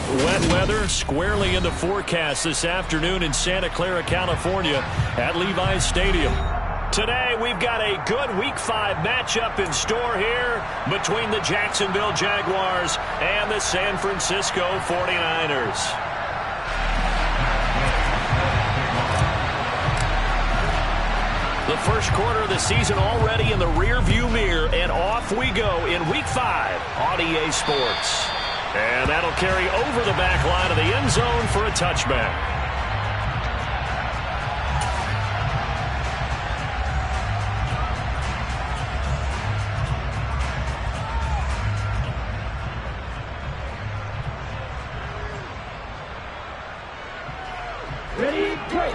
Wet weather squarely in the forecast this afternoon in Santa Clara, California at Levi's Stadium. Today we've got a good Week 5 matchup in store here between the Jacksonville Jaguars and the San Francisco 49ers. The first quarter of the season already in the rearview mirror, and off we go in Week 5 on EA Sports. And that'll carry over the back line of the end zone for a touchback. Ready, break.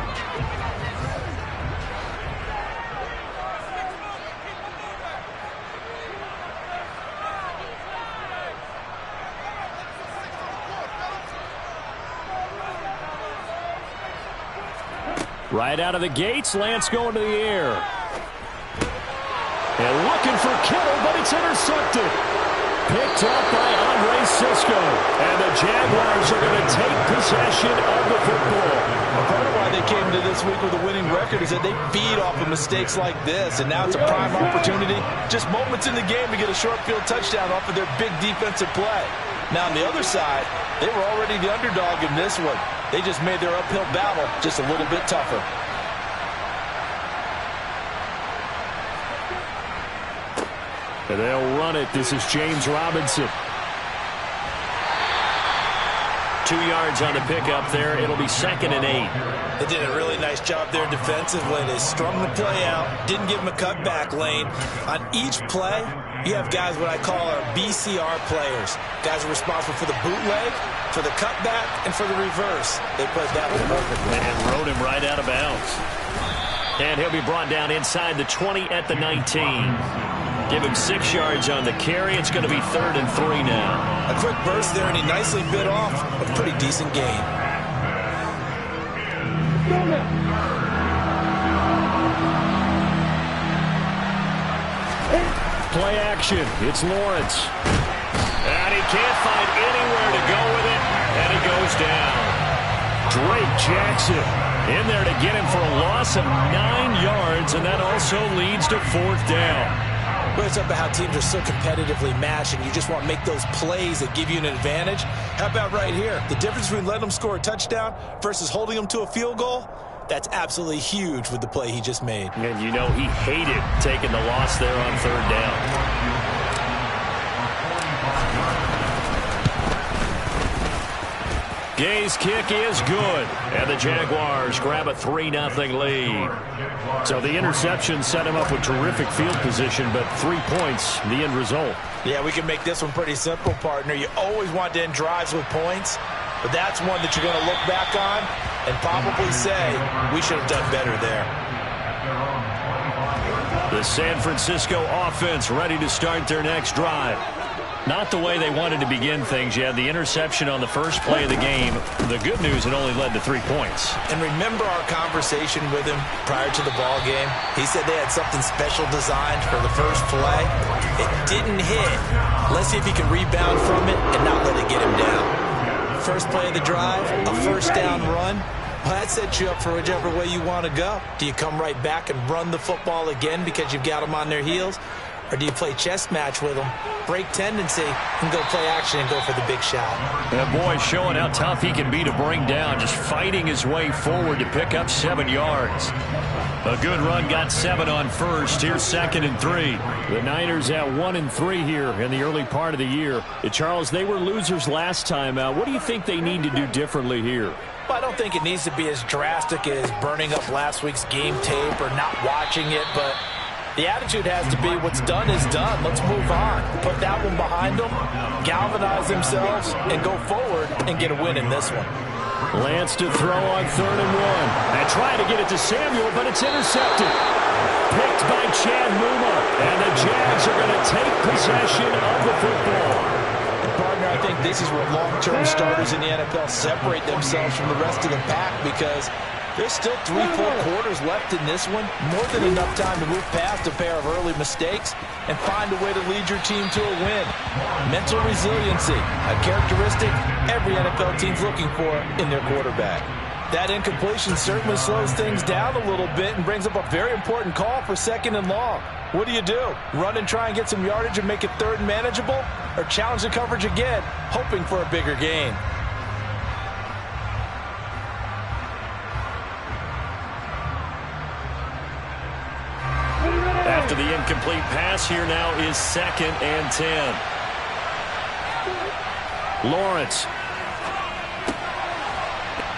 Right out of the gates, Lance going to the air. And looking for Kittle, but it's intercepted. Picked up by Andre Cisco. And the Jaguars are going to take possession of the football. Part of why they came to this week with a winning record is that they feed off of mistakes like this. And now it's a prime opportunity, just moments in the game, to get a short field touchdown off of their big defensive play. Now on the other side, they were already the underdog in this one. They just made their uphill battle just a little bit tougher. And they'll run it. This is James Robinson. 2 yards on the pickup there. It'll be 2nd and 8. They did a really nice job there defensively. They strung the play out, didn't give them a cutback lane. On each play, you have guys what I call our BCR players. Guys are responsible for the bootleg, for the cutback, and for the reverse. They played that one perfectly. And rode him right out of bounds. And he'll be brought down inside the 20 at the 19. Give him 6 yards on the carry. It's going to be 3rd and 3 now. A quick burst there, and he nicely bit off a pretty decent gain. Play action. It's Lawrence. And he can't find anywhere to go with it, and he goes down. Drake Jackson in there to get him for a loss of 9 yards, and that also leads to 4th down. But it's up to how teams are so competitively matched, and you just want to make those plays that give you an advantage. How about right here? The difference between letting them score a touchdown versus holding them to a field goal, that's absolutely huge with the play he just made. And you know he hated taking the loss there on 3rd down. Gay's kick is good, and the Jaguars grab a 3-0 lead. So the interception set him up with terrific field position, but 3 points, the end result. Yeah, we can make this one pretty simple, partner. You always want to end drives with points, but that's one that you're going to look back on and probably say, we should have done better there. The San Francisco offense ready to start their next drive. Not the way they wanted to begin things. You had the interception on the first play of the game. The good news, it only led to 3 points. And remember our conversation with him prior to the ball game? He said they had something special designed for the first play. It didn't hit. Let's see if he can rebound from it and not let it get him down. First play of the drive, a first down run. Well, that sets you up for whichever way you want to go. Do you come right back and run the football again because you've got them on their heels? Or do you play chess match with them, break tendency, and go play action and go for the big shot? That boy showing how tough he can be to bring down, just fighting his way forward to pick up 7 yards. A good run, got 7 on first. Here's 2nd and 3. The Niners at 1-3 here in the early part of the year. Charles, they were losers last time out. What do you think they need to do differently here? Well, I don't think it needs to be as drastic as burning up last week's game tape or not watching it, but the attitude has to be what's done is done. Let's move on. Put that one behind them, galvanize themselves, and go forward and get a win in this one. Lance to throw on 3rd and 1. And try to get it to Samuel, but it's intercepted. Picked by Chad Muma. And the Jags are going to take possession of the football. And partner, I think this is where long-term starters in the NFL separate themselves from the rest of the pack, because There's still 3 full quarters left in this one. More than enough time to move past a pair of early mistakes and find a way to lead your team to a win. Mental resiliency, a characteristic every NFL team's looking for in their quarterback. That incompletion certainly slows things down a little bit and brings up a very important call for 2nd and long. What do? Run and try and get some yardage and make it 3rd and manageable? Or challenge the coverage again, hoping for a bigger gain? After the incomplete pass, here now is 2nd and 10. Lawrence.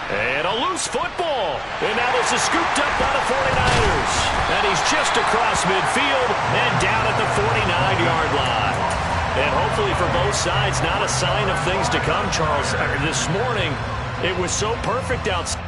And a loose football. And now this is scooped up by the 49ers. And he's just across midfield and down at the 49-yard line. And hopefully for both sides, not a sign of things to come, Charles. This morning, it was so perfect outside.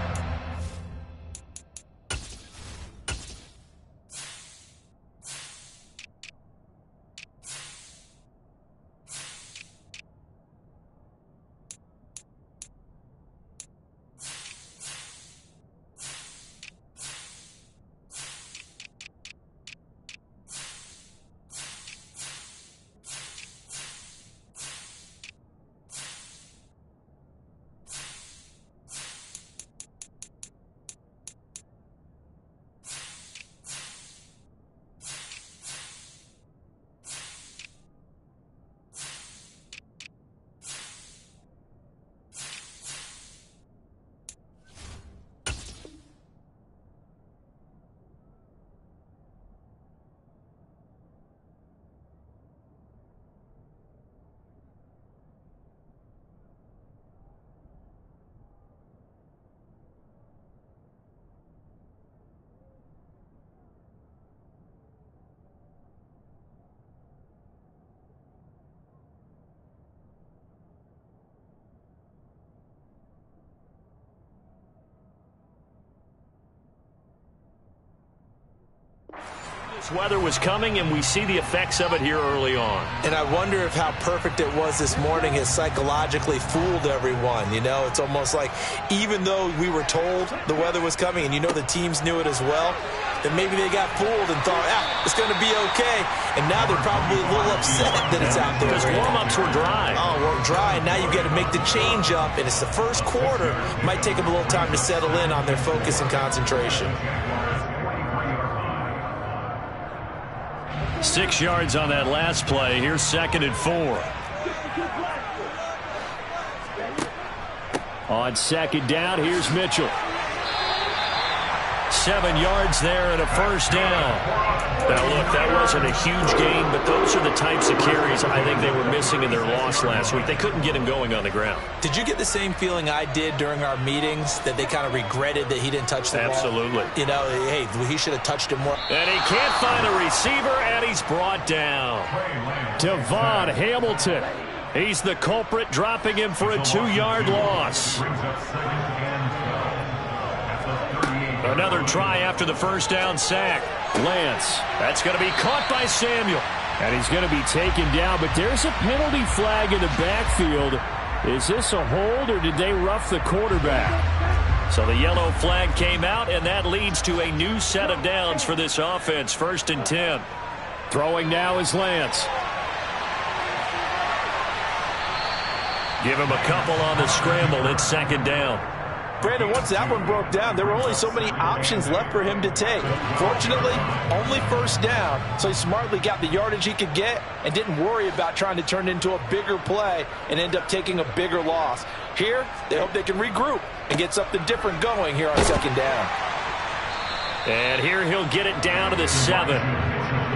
Weather was coming, and we see the effects of it here early on. And I wonder if how perfect it was this morning has psychologically fooled everyone. You know, it's almost like even though we were told the weather was coming, and you know the teams knew it as well, that maybe they got fooled and thought, it's going to be okay. And now they're probably a little upset that it's out there. Because warm-ups were dry. Oh, we're dry, and now you've got to make the change up, and it's the first quarter. Might take them a little time to settle in on their focus and concentration. 6 yards on that last play. Here's 2nd and 4. On 2nd down, here's Mitchell. 7 yards there and a first down. Now, look, that wasn't a huge gain, but those are the types of carries I think they were missing in their loss last week. They couldn't get him going on the ground. Did you get the same feeling I did during our meetings, that they kind of regretted that he didn't touch the ball? Absolutely. You know, hey, he should have touched it more. And he can't find a receiver, and he's brought down. Devon Hamilton. He's the culprit, dropping him for a 2-yard loss. Another try after the first down sack. Lance. That's going to be caught by Samuel. And he's going to be taken down, but there's a penalty flag in the backfield. Is this a hold, or did they rough the quarterback? So the yellow flag came out, and that leads to a new set of downs for this offense. 1st and 10. Throwing now is Lance. Give him a couple on the scramble. It's 2nd down. Brandon, once that one broke down, there were only so many options left for him to take. Fortunately, only first down, so he smartly got the yardage he could get and didn't worry about trying to turn it into a bigger play and end up taking a bigger loss. Here, they hope they can regroup and get something different going here on 2nd down. And here he'll get it down to the 7.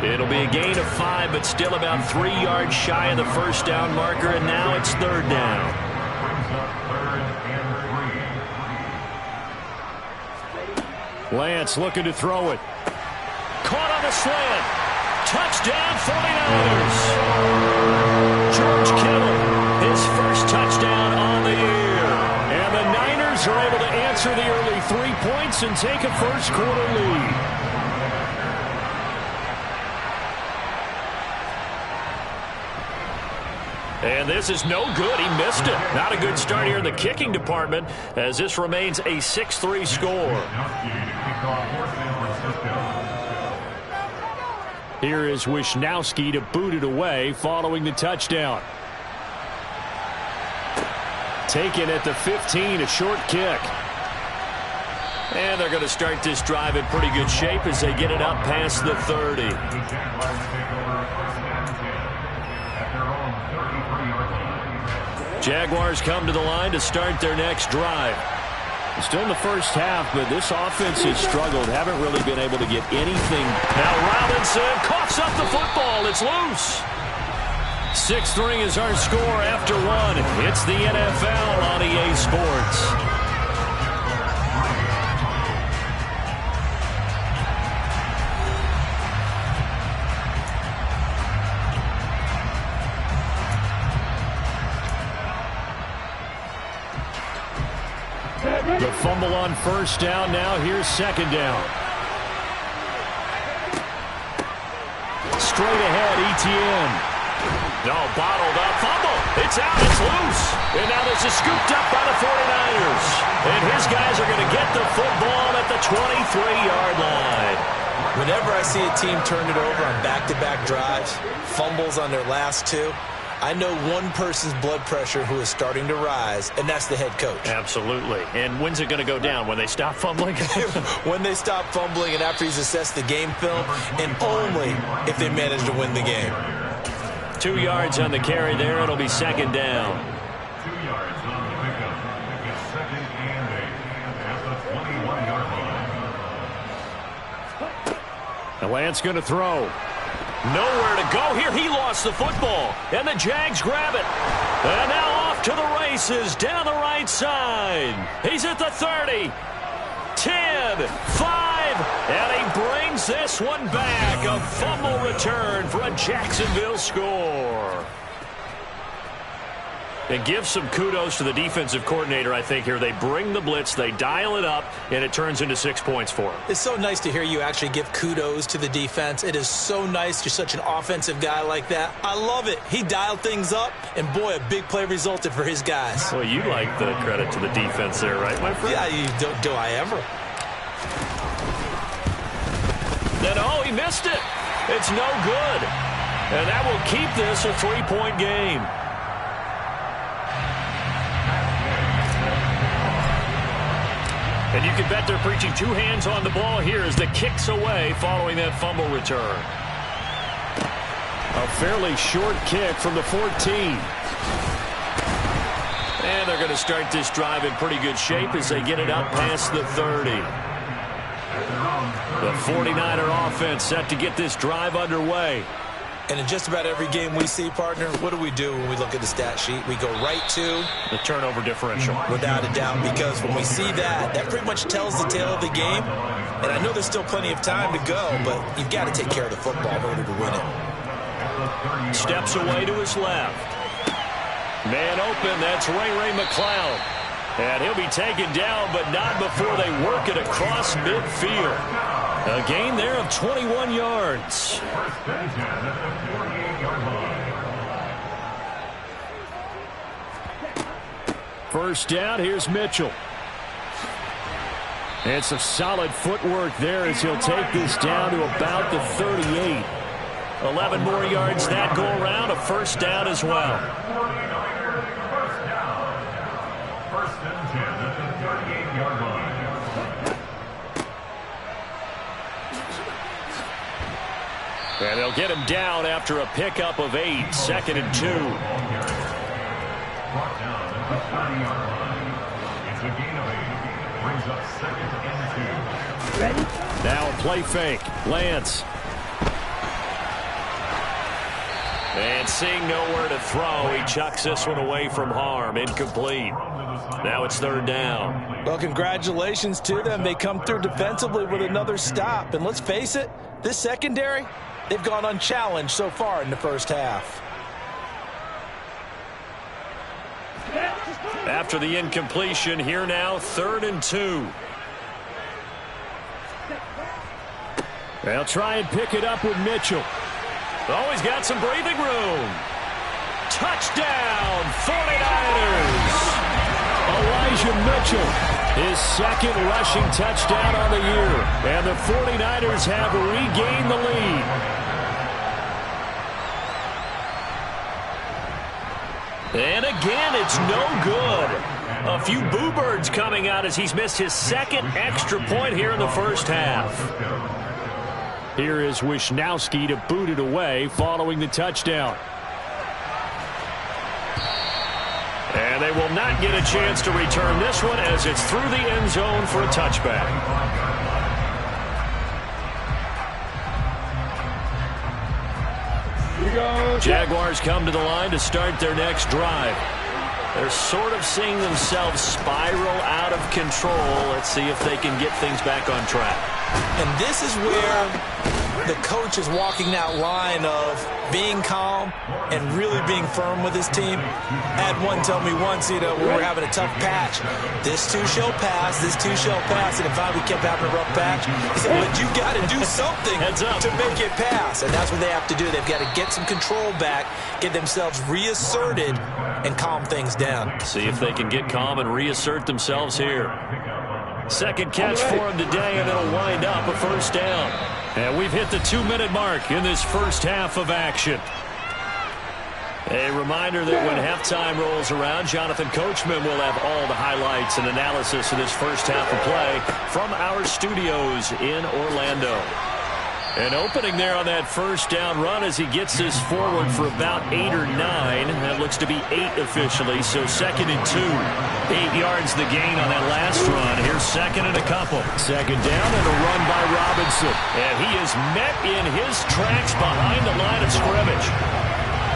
It'll be a gain of 5, but still about 3 yards shy of the first down marker, and now it's 3rd down. Lance looking to throw it. Caught on the slant. Touchdown, 49ers. George Kittle, his first touchdown on the year. And the Niners are able to answer the early 3 points and take a first quarter lead. And this is no good. He missed it. Not a good start here in the kicking department as this remains a 6-3 score. Here is Wisnowski to boot it away following the touchdown. Taken at the 15, a short kick. And they're going to start this drive in pretty good shape as they get it up past the 30. Jaguars come to the line to start their next drive. Still in the first half, but this offense has struggled. Haven't really been able to get anything. Now Robinson coughs up the football. It's loose. 6-3 is our score after one. It's the NFL on EA Sports. The fumble on first down. Now here's second down. Straight ahead, Etienne. No, bottled up. Fumble. It's out. It's loose. And now this is scooped up by the 49ers. And his guys are going to get the football at the 23-yard line. Whenever I see a team turn it over on back-to-back drives, fumbles on their last two, I know one person's blood pressure who is starting to rise, and that's the head coach. Absolutely. And when's it going to go down? When they stop fumbling? When they stop fumbling and after he's assessed the game film, and only if they manage to win the game. 2 yards on the carry there. It'll be second down. 2 yards on the pickup. It's second and 8 at the 21-yard line. The Lance going to throw. Nowhere to go here. He lost the football. And the Jags grab it. And now off to the races down the right side. He's at the 30. 10, 5, and he brings this one back. A fumble return for a Jacksonville score. And give some kudos to the defensive coordinator, I think, here. They bring the blitz, they dial it up, and it turns into 6 points for them. It's so nice to hear you actually give kudos to the defense. It is so nice. You're such an offensive guy like that. I love it. He dialed things up, and boy, a big play resulted for his guys. Well, you like the credit to the defense there, right, my friend? Yeah, do I ever? Then, oh, he missed it. It's no good. And that will keep this a 3-point game. And you can bet they're preaching 2 hands on the ball here as the kick's away following that fumble return. A fairly short kick from the 14. And they're going to start this drive in pretty good shape as they get it up past the 30. The 49er offense set to get this drive underway. And in just about every game we see, partner, what do we do when we look at the stat sheet? We go right to the turnover differential. Without a doubt, because when we see that, that pretty much tells the tale of the game. And I know there's still plenty of time to go, but you've got to take care of the football in order to win it. Steps away to his left. Man open, that's Ray McCloud. And he'll be taken down, but not before they work it across midfield. A gain there of 21 yards. First down, here's Mitchell. And some solid footwork there as he'll take this down to about the 38. 11 more yards that go around, a first down as well. First and 10 at the 38-yard line. And they'll get him down after a pickup of 8, 2nd and 2. Brought down at the 30-yard line. It's a gain of 8. Brings up 2nd and 2. Ready? Now a play fake. Lance. And seeing nowhere to throw, he chucks this one away from harm. Incomplete. Now it's third down. Well, congratulations to them. They come through defensively with another stop. And let's face it, this secondary, they've gone unchallenged so far in the first half. After the incompletion, here now, 3rd and 2. They'll try and pick it up with Mitchell. Oh, he's got some breathing room. touchdown, 49ers. Elijah Mitchell, his second rushing touchdown on the year. And the 49ers have regained the lead. And again, it's no good. A few boo birds coming out as he's missed his second extra point here in the first half. Here is Wishnowsky to boot it away following the touchdown. And they will not get a chance to return this one as it's through the end zone for a touchback. Jaguars come to the line to start their next drive. They're sort of seeing themselves spiral out of control. Let's see if they can get things back on track. And this is where the coach is walking that line of being calm and really being firm with his team. I had one tell me once, when we were having a tough patch, this too shall pass, this too shall pass. And if we kept having a rough patch, he said, but you got to do something to make it pass. And that's what they have to do. They've got to get some control back, get themselves reasserted, and calm things down. See if they can get calm and reassert themselves here. Second catch for him today, and it'll wind up a first down. And we've hit the 2-minute mark in this first half of action. A reminder that when halftime rolls around, Jonathan Coachman will have all the highlights and analysis of this first half of play from our studios in Orlando. An opening there on that first down run as he gets this forward for about 8 or 9. That looks to be 8 officially, so 2nd and 2. 8 yards the gain on that last run. Here's 2nd and a couple. 2nd down and a run by Robinson. And he is met in his tracks behind the line of scrimmage.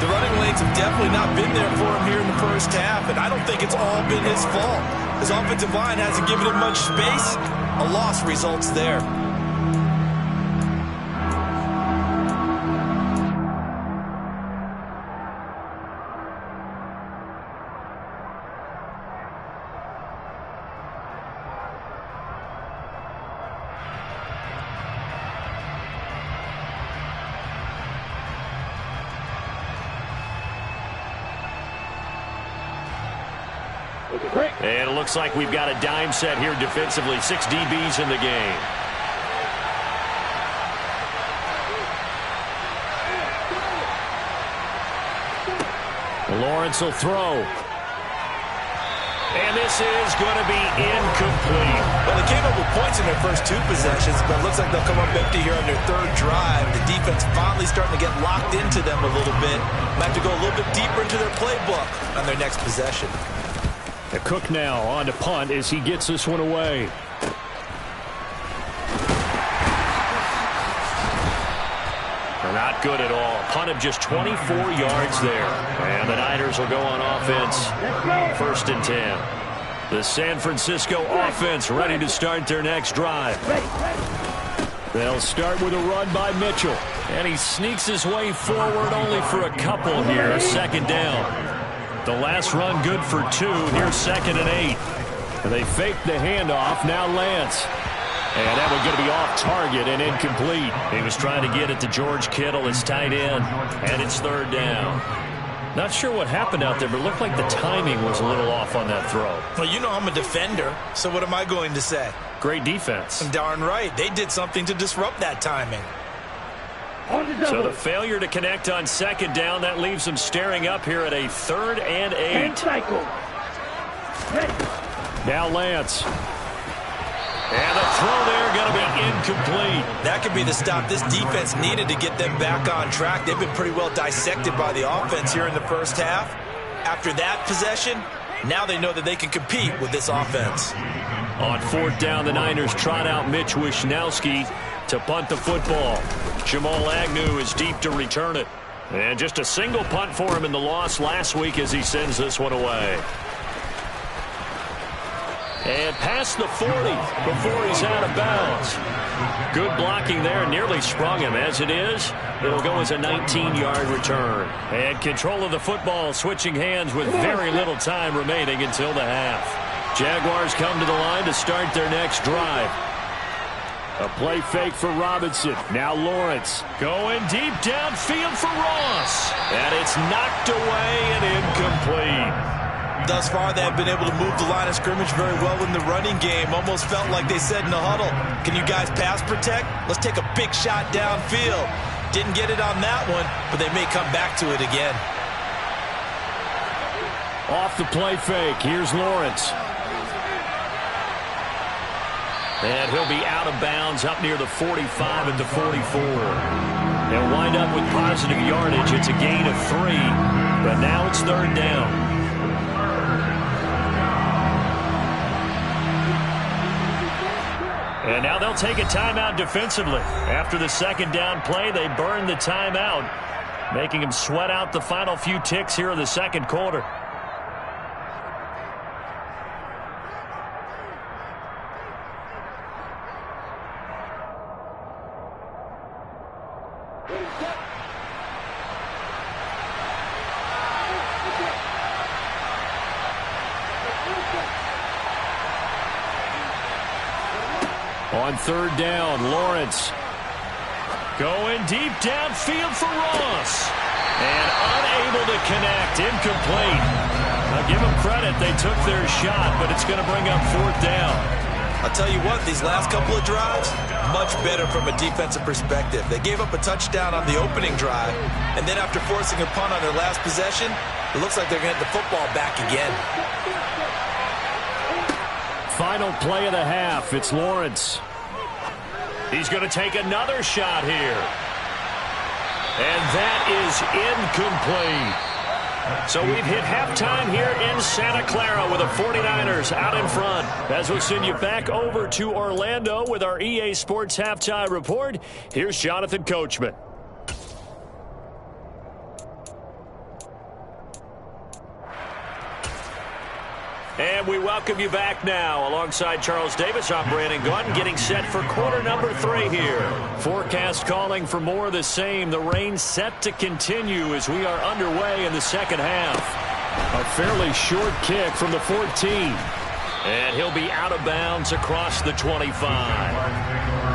The running lanes have definitely not been there for him here in the first half, and I don't think it's all been his fault. His offensive line hasn't given him much space. A loss results there. And it looks like we've got a dime set here defensively. 6 DBs in the game. Lawrence will throw. And this is going to be incomplete. Well, they came up with points in their first 2 possessions, but it looks like they'll come up empty here on their 3rd drive. The defense finally starting to get locked into them a little bit. Might have to go a little bit deeper into their playbook on their next possession. The Cook now on to punt as he gets this one away. They're not good at all. Punt of just 24 yards there. And the Niners will go on offense. 1st and 10. The San Francisco offense ready to start their next drive. They'll start with a run by Mitchell. And he sneaks his way forward only for a couple here. 2nd down. The last run good for 2. Here's 2nd and 8. And they fake the handoff. Now Lance. And that one's going to be off target and incomplete. He was trying to get it to George Kittle, his tight end. And it's 3rd down. Not sure what happened out there, but it looked like the timing was a little off on that throw. Well, you know I'm a defender, so what am I going to say? Great defense. Darn right. They did something to disrupt that timing. So the failure to connect on 2nd down, that leaves them staring up here at a 3rd and 8. Now Lance. And the throw there going to be incomplete. That could be the stop this defense needed to get them back on track. They've been pretty well dissected by the offense here in the first half. After that possession, now they know that they can compete with this offense. On 4th down, the Niners trot out Mitch Wishnowsky to punt the football. Jamal Agnew is deep to return it. And just a single punt for him in the loss last week as he sends this one away. And past the 40 before he's out of bounds. Good blocking there, nearly sprung him. As it is, it'll go as a 19-yard return. And control of the football switching hands with very little time remaining until the half. Jaguars come to the line to start their next drive. A play fake for Robinson. Now Lawrence going deep downfield for Ross. And it's knocked away and incomplete. Thus far, they have been able to move the line of scrimmage very well in the running game. Almost felt like they said in the huddle, can you guys pass protect? Let's take a big shot downfield. Didn't get it on that one, but they may come back to it again. Off the play fake, here's Lawrence. And he'll be out of bounds up near the 45 at the 44. They'll wind up with positive yardage. It's a gain of 3, but now it's third down. And now they'll take a timeout defensively. After the second down play, they burn the timeout, making them sweat out the final few ticks here in the second quarter. On third down, Lawrence going deep downfield for Ross. And unable to connect, incomplete. I'll give them credit, they took their shot, but it's going to bring up fourth down. I'll tell you what, these last couple of drives, much better from a defensive perspective. They gave up a touchdown on the opening drive, and then after forcing a punt on their last possession, it looks like they're going to get the football back again. Final play of the half, it's Lawrence. He's going to take another shot here. And that is incomplete. So we've hit halftime here in Santa Clara with the 49ers out in front. As we'll send you back over to Orlando with our EA Sports Halftime Report, here's Jonathan Coachman. And we welcome you back now. Alongside Charles Davis, I'm Brandon Gaudin, getting set for quarter number 3 here. Forecast calling for more of the same. The rain set to continue as we are underway in the second half. A fairly short kick from the 14. And he'll be out of bounds across the 25.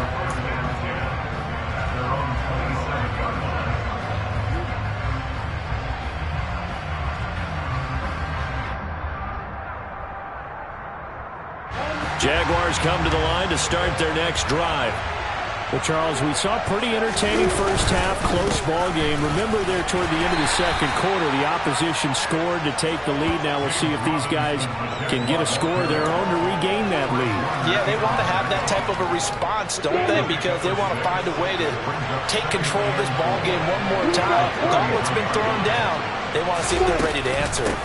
Jaguars come to the line to start their next drive. Well, Charles, we saw a pretty entertaining first half, close ball game. Remember there toward the end of the second quarter, the opposition scored to take the lead. Now we'll see if these guys can get a score of their own to regain that lead. Yeah, they want to have that type of a response, don't they? Because they want to find a way to take control of this ball game one more time. Gauntlet's been thrown down. They want to see if they're ready to answer it.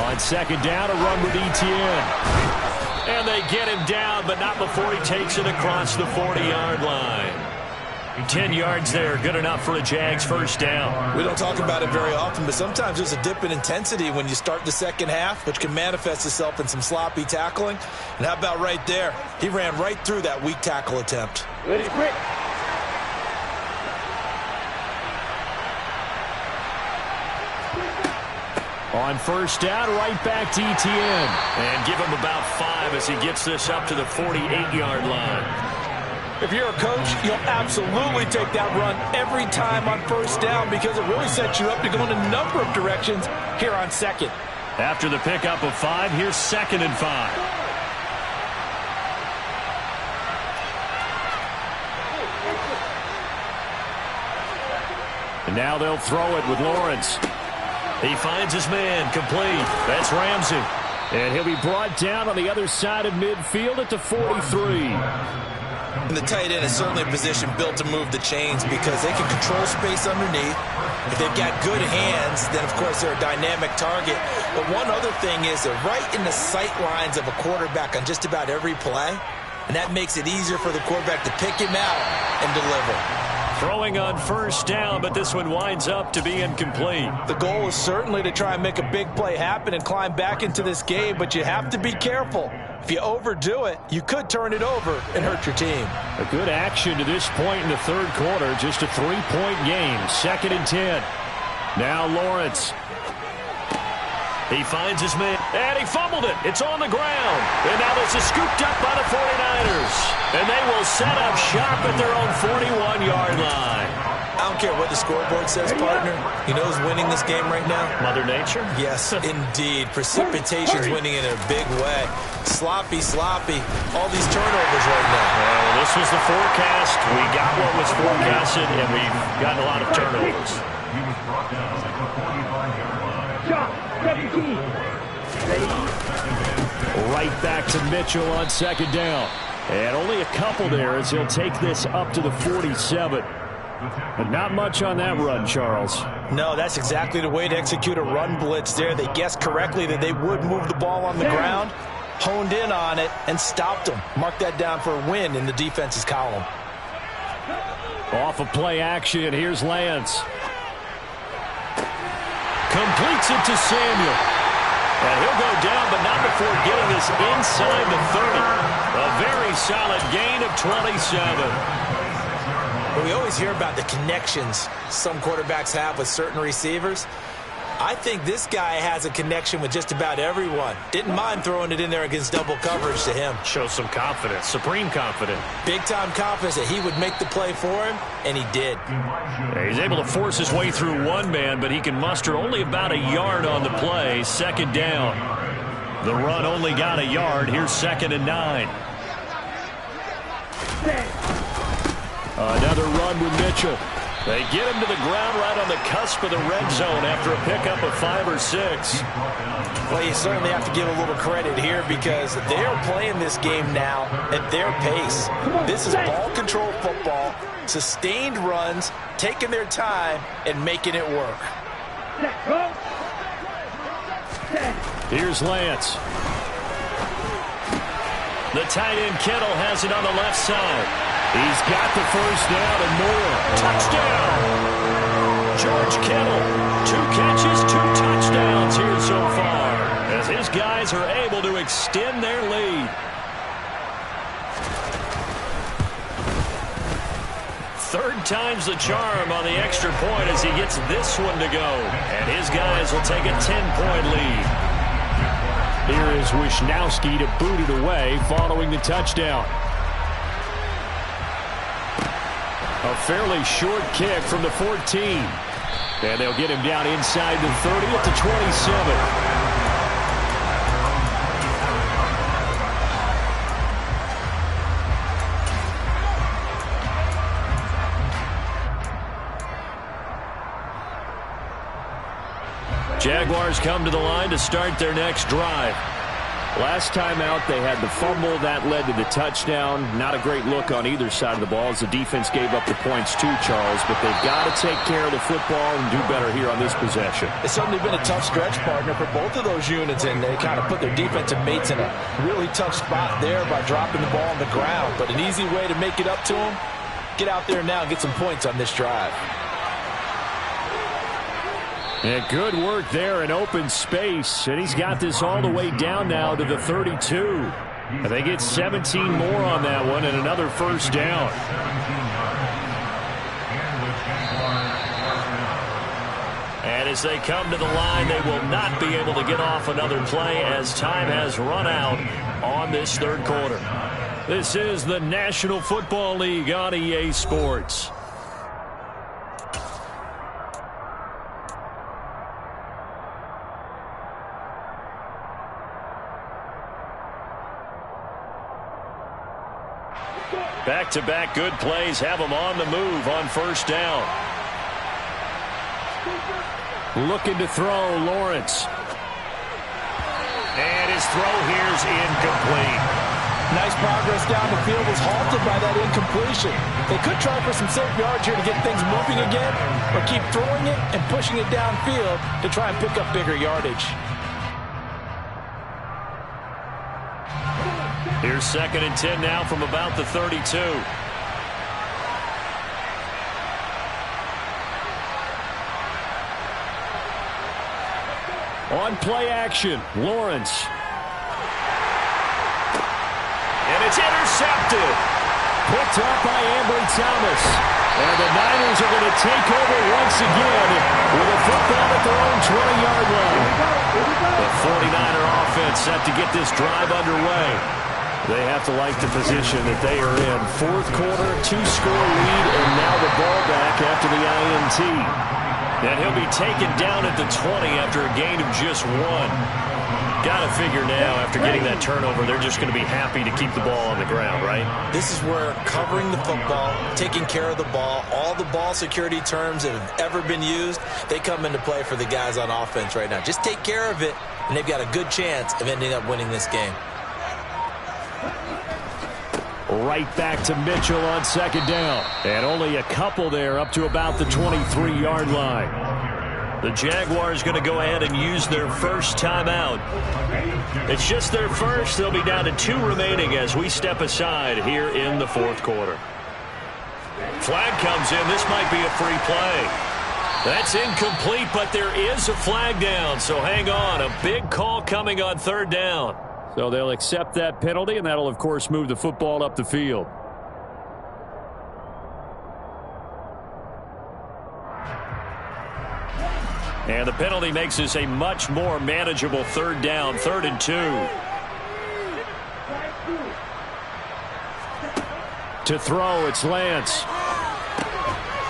On second down, a run with Etienne. And they get him down, but not before he takes it across the 40-yard line. 10 yards there, good enough for a Jags first down. We don't talk about it very often, but sometimes there's a dip in intensity when you start the second half, which can manifest itself in some sloppy tackling. And how about right there? He ran right through that weak tackle attempt. Ready, quick. On first down, right back to Etienne. And give him about 5 as he gets this up to the 48-yard line. If you're a coach, you'll absolutely take that run every time on first down because it really sets you up to go in a number of directions here on second. After the pickup of 5, here's 2nd and 5. And now they'll throw it with Lawrence. He finds his man, complete. That's Ramsey. And he'll be brought down on the other side of midfield at the 43. And the tight end is certainly a position built to move the chains because they can control space underneath. If they've got good hands, then, of course, they're a dynamic target. But one other thing is they're right in the sight lines of a quarterback on just about every play. And that makes it easier for the quarterback to pick him out and deliver. Throwing on first down, but this one winds up to be incomplete. The goal is certainly to try and make a big play happen and climb back into this game, but you have to be careful. If you overdo it, you could turn it over and hurt your team. A good action to this point in the third quarter. Just a 3-point game. 2nd and 10. Now Lawrence. He finds his man, and he fumbled it. It's on the ground. And now this is scooped up by the 49ers. And they will set up shop at their own 41-yard line. I don't care what the scoreboard says, partner. You know who's winning this game right now? Mother Nature? Yes, indeed. Precipitation's winning in a big way. Sloppy. All these turnovers right now. Well, this was the forecast. We got what was forecasted, and we've gotten a lot of turnovers. He was brought down at the 45-yard line. Right back to Mitchell on second down. And only a couple there as he'll take this up to the 47. But not much on that run, Charles. No, that's exactly the way to execute a run blitz there. They guessed correctly that they would move the ball on the ground, honed in on it, and stopped them. Mark that down for a win in the defense's column. Off of play action, here's Lance. Completes it to Samuel. And he'll go down, but not before getting this inside the 30. A very solid gain of 27. We always hear about the connections some quarterbacks have with certain receivers. I think this guy has a connection with just about everyone. Didn't mind throwing it in there against double coverage to him. Shows some confidence, supreme confidence. Big-time confidence that he would make the play for him, and he did. He's able to force his way through one man, but he can muster only about a yard on the play. Second down. The run only got a yard. Here's 2nd and 9. Another run with Mitchell. They get him to the ground right on the cusp of the red zone after a pickup of 5 or 6. Well, you certainly have to give a little credit here because they're playing this game now at their pace. This is ball control football, sustained runs, taking their time, and making it work. Here's Lance. The tight end Kittle has it on the left side. He's got the first down and more. Touchdown! George Kittle, 2 catches, 2 touchdowns here so far, as his guys are able to extend their lead. Third time's the charm on the extra point as he gets this one to go. And his guys will take a 10-point lead. Here is Wisnowski to boot it away following the touchdown. A fairly short kick from the 14. And they'll get him down inside the 30 at the 27. Jaguars come to the line to start their next drive. Last time out, they had the fumble. That led to the touchdown. Not a great look on either side of the ball as the defense gave up the points too, Charles. But they've got to take care of the football and do better here on this possession. It's certainly been a tough stretch, partner, for both of those units, and they kind of put their defensive mates in a really tough spot there by dropping the ball on the ground. But an easy way to make it up to them, get out there now and get some points on this drive. And good work there in open space. And he's got this all the way down now to the 32. And they get 17 more on that one and another first down. And as they come to the line, they will not be able to get off another play as time has run out on this third quarter. This is the National Football League on EA Sports. Back-to-back good plays have them on the move on first down. Looking to throw, Lawrence. And his throw here's incomplete. Nice progress down the field was halted by that incompletion. They could try for some safe yards here to get things moving again, or keep throwing it and pushing it downfield to try and pick up bigger yardage. Here's 2nd and 10 now from about the 32. On play action, Lawrence. And it's intercepted. Picked up by Ambry Thomas. And the Niners are going to take over once again with a football at their own 20-yard line. offense set to get this drive underway. They have to like the position that they are in. Fourth quarter, 2-score lead, and now the ball back after the INT. And he'll be taken down at the 20 after a gain of just 1. Got to figure now, after getting that turnover, they're just going to be happy to keep the ball on the ground, right? This is where covering the football, taking care of the ball, all the ball security terms that have ever been used, they come into play for the guys on offense right now. Just take care of it, and they've got a good chance of ending up winning this game. Right back to Mitchell on second down. And only a couple there up to about the 23-yard line. The Jaguars going to go ahead and use their first timeout. It's just their first. They'll be down to 2 remaining as we step aside here in the fourth quarter. Flag comes in. This might be a free play. That's incomplete, but there is a flag down. So hang on. A big call coming on third down. So they'll accept that penalty, and that'll, of course, move the football up the field. And the penalty makes this a much more manageable third down, 3rd and 2. To throw, it's Lance.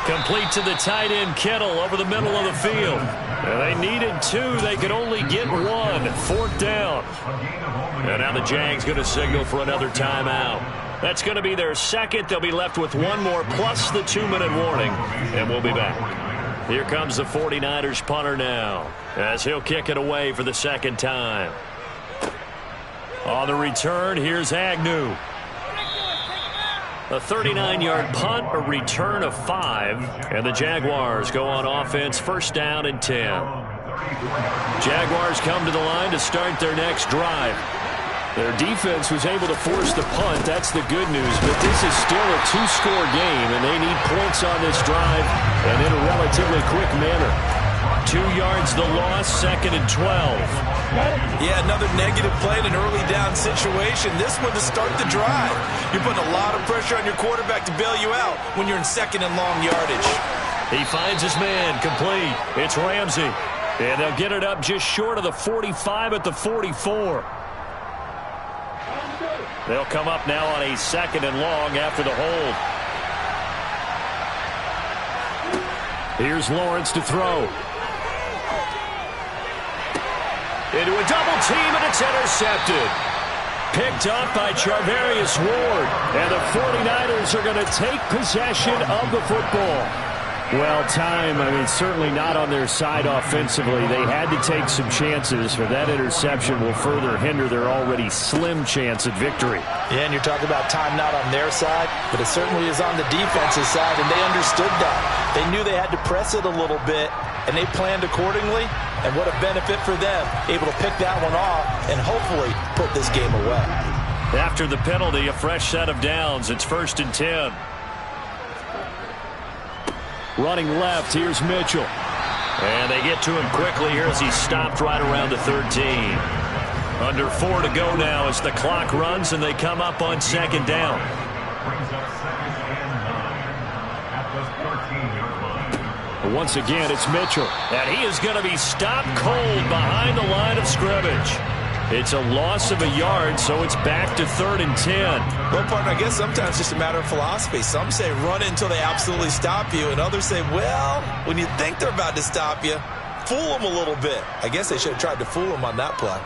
Complete to the tight end, Kittle, over the middle of the field. And they needed 2. They could only get 1. 4th down. And now the Jags going to signal for another timeout. That's going to be their second. They'll be left with 1 more plus the 2-minute warning. And we'll be back. Here comes the 49ers punter now, as he'll kick it away for the second time. On the return, here's Agnew. A 39-yard punt, a return of 5, and the Jaguars go on offense, 1st down and 10. Jaguars come to the line to start their next drive. Their defense was able to force the punt. That's the good news, but this is still a 2-score game, and they need points on this drive and in a relatively quick manner. 2 yards the loss, 2nd and 12. Yeah, another negative play in an early down situation. This one to start the drive. You're putting a lot of pressure on your quarterback to bail you out when you're in 2nd and long yardage. He finds his man, complete. It's Ramsey. And they'll get it up just short of the 45 at the 44. They'll come up now on a 2nd and long after the hold. Here's Lawrence to throw. Into a double team, and it's intercepted. Picked up by Charvarius Ward. And the 49ers are going to take possession of the football. Well, certainly not on their side offensively. They had to take some chances, for that interception will further hinder their already slim chance at victory. Yeah, and you're talking about time not on their side, but it certainly is on the defensive side, and they understood that. They knew they had to press it a little bit, and they planned accordingly, and what a benefit for them, able to pick that one off and hopefully put this game away. After the penalty, a fresh set of downs. It's 1st and 10. Running left, here's Mitchell. And they get to him quickly here as he stopped right around the 13. Under 4 to go now as the clock runs, and they come up on 2nd down. Brings up 2nd and 9 at the 13-yard line. Once again, it's Mitchell. And he is going to be stopped cold behind the line of scrimmage. It's a loss of a yard, so it's back to 3rd and 10. Well, partner, I guess sometimes it's just a matter of philosophy. Some say run it until they absolutely stop you, and others say, well, when you think they're about to stop you, fool them a little bit. I guess they should have tried to fool them on that play.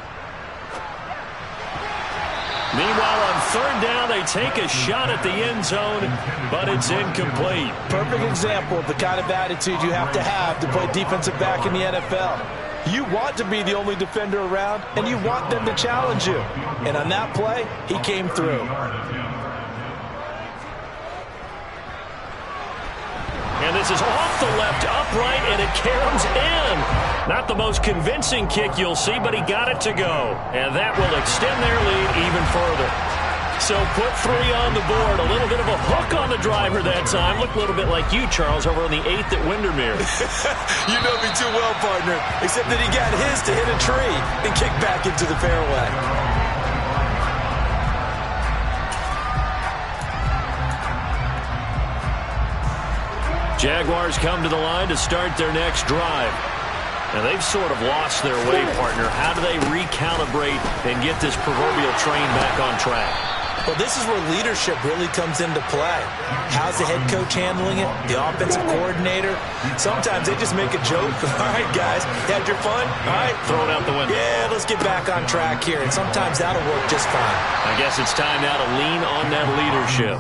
Meanwhile, on 3rd down, they take a shot at the end zone, but it's incomplete. Perfect example of the kind of attitude you have to play defensive back in the NFL. You want to be the only defender around, and you want them to challenge you. And on that play, he came through. And this is off the left upright, and it caroms in. Not the most convincing kick you'll see, but he got it to go. And that will extend their lead even further. So put 3 on the board. A little bit of a hook on the driver that time. Looked a little bit like you, Charles, over on the 8th at Windermere. You know me too well, partner. Except that he got his to hit a tree and kick back into the fairway. Jaguars come to the line to start their next drive. And they've sort of lost their way, partner. How do they recalibrate and get this proverbial train back on track? Well, this is where leadership really comes into play. How's the head coach handling it? The offensive coordinator? Sometimes they just make a joke. All right, guys, you had your fun? All right. Throw it out the window. Yeah, let's get back on track here. And sometimes that'll work just fine. I guess it's time now to lean on that leadership.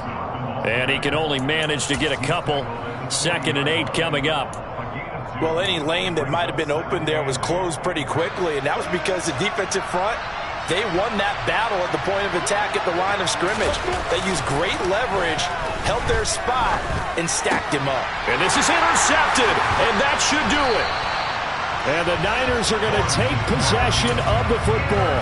And he can only manage to get a couple. 2nd and 8 coming up. Well, any lane that might have been open there was closed pretty quickly, and that was because the defensive front, they won that battle at the point of attack at the line of scrimmage. They used great leverage, held their spot, and stacked him up. And this is intercepted, and that should do it. And the Niners are going to take possession of the football.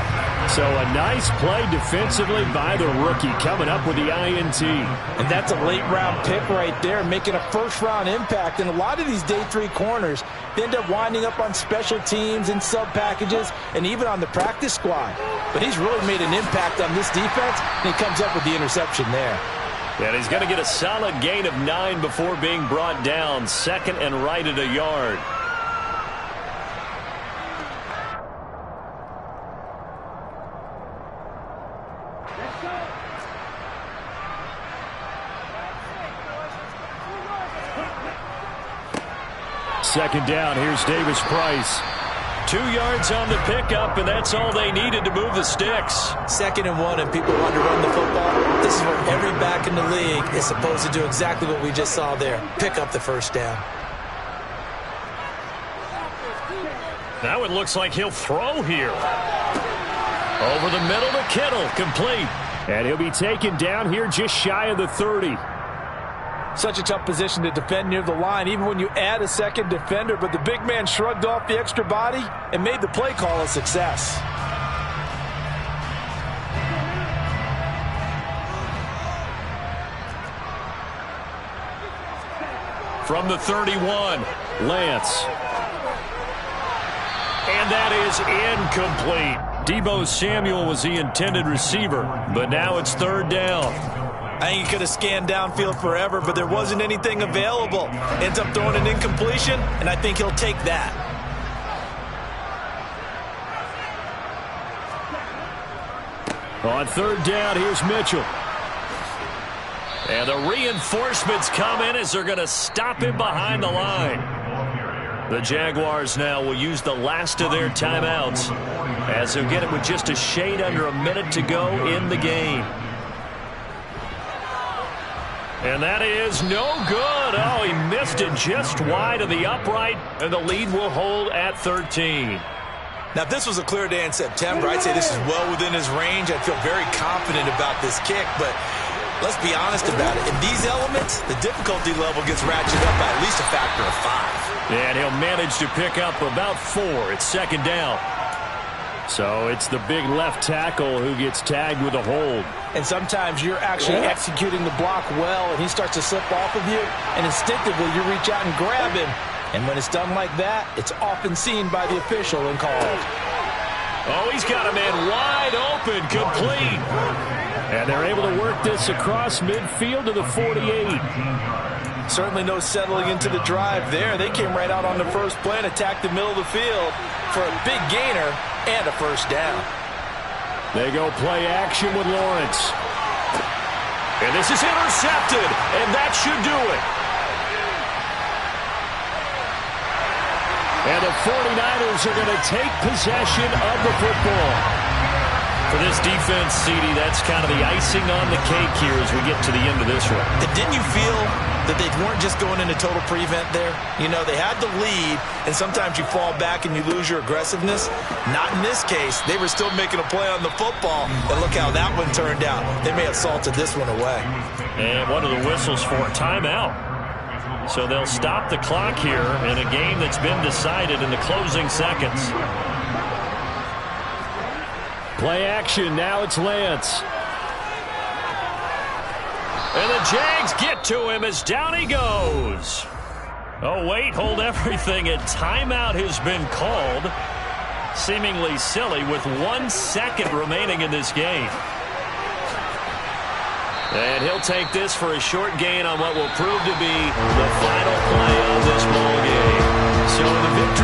So a nice play defensively by the rookie coming up with the INT. And that's a late-round pick right there, making a first-round impact. And a lot of these day 3 corners, they end up winding up on special teams and sub-packages and even on the practice squad. But he's really made an impact on this defense, and he comes up with the interception there. And he's going to get a solid gain of 9 before being brought down. 2nd and right at a yard. Second down, here's Davis Price. 2 yards on the pickup, and that's all they needed to move the sticks. 2nd and 1, and people want to run the football. This is what every back in the league is supposed to do, exactly what we just saw there. Pick up the first down. Now it looks like he'll throw here. Over the middle to Kittle, complete. And he'll be taken down here just shy of the 30. Such a tough position to defend near the line, even when you add a second defender, but the big man shrugged off the extra body and made the play call a success. From the 31, Lance. And that is incomplete. Deebo Samuel was the intended receiver, but now it's 3rd down. I think he could have scanned downfield forever, but there wasn't anything available. Ends up throwing an incompletion, and I think he'll take that. On 3rd down, here's Mitchell. And the reinforcements come in as they're going to stop him behind the line. The Jaguars now will use the last of their timeouts as they'll get it with just a shade under a minute to go in the game. And that is no good. Oh, he missed it just wide of the upright, and the lead will hold at 13. Now, if this was a clear day in September, I'd say this is well within his range. I'd feel very confident about this kick, but let's be honest about it. In these elements, the difficulty level gets ratcheted up by at least a factor of 5. And he'll manage to pick up about 4. It's 2nd down. So it's the big left tackle who gets tagged with a hold. And sometimes you're actually executing the block well, and he starts to slip off of you, and instinctively you reach out and grab him. And when it's done like that, it's often seen by the official and called. Oh, he's got a man wide open, complete. And they're able to work this across midfield to the 48. Certainly no settling into the drive there. They came right out on the first play and attacked the middle of the field for a big gainer and a first down. They go play action with Lawrence. And this is intercepted, and that should do it. And the 49ers are going to take possession of the football. For this defense, CD, that's kind of the icing on the cake here as we get to the end of this one. And didn't you feel that they weren't just going into total prevent there? You know, they had the lead, and sometimes you fall back and you lose your aggressiveness. Not in this case. They were still making a play on the football, and look how that one turned out. They may have salted this one away. And one of the whistles for a timeout. So they'll stop the clock here in a game that's been decided in the closing seconds. Play action, now it's Lance. And the Jags get to him as down he goes. Oh, wait, hold everything. A timeout has been called. Seemingly silly with 1 second remaining in this game. And he'll take this for a short gain on what will prove to be the final play of this ball game. So the victory.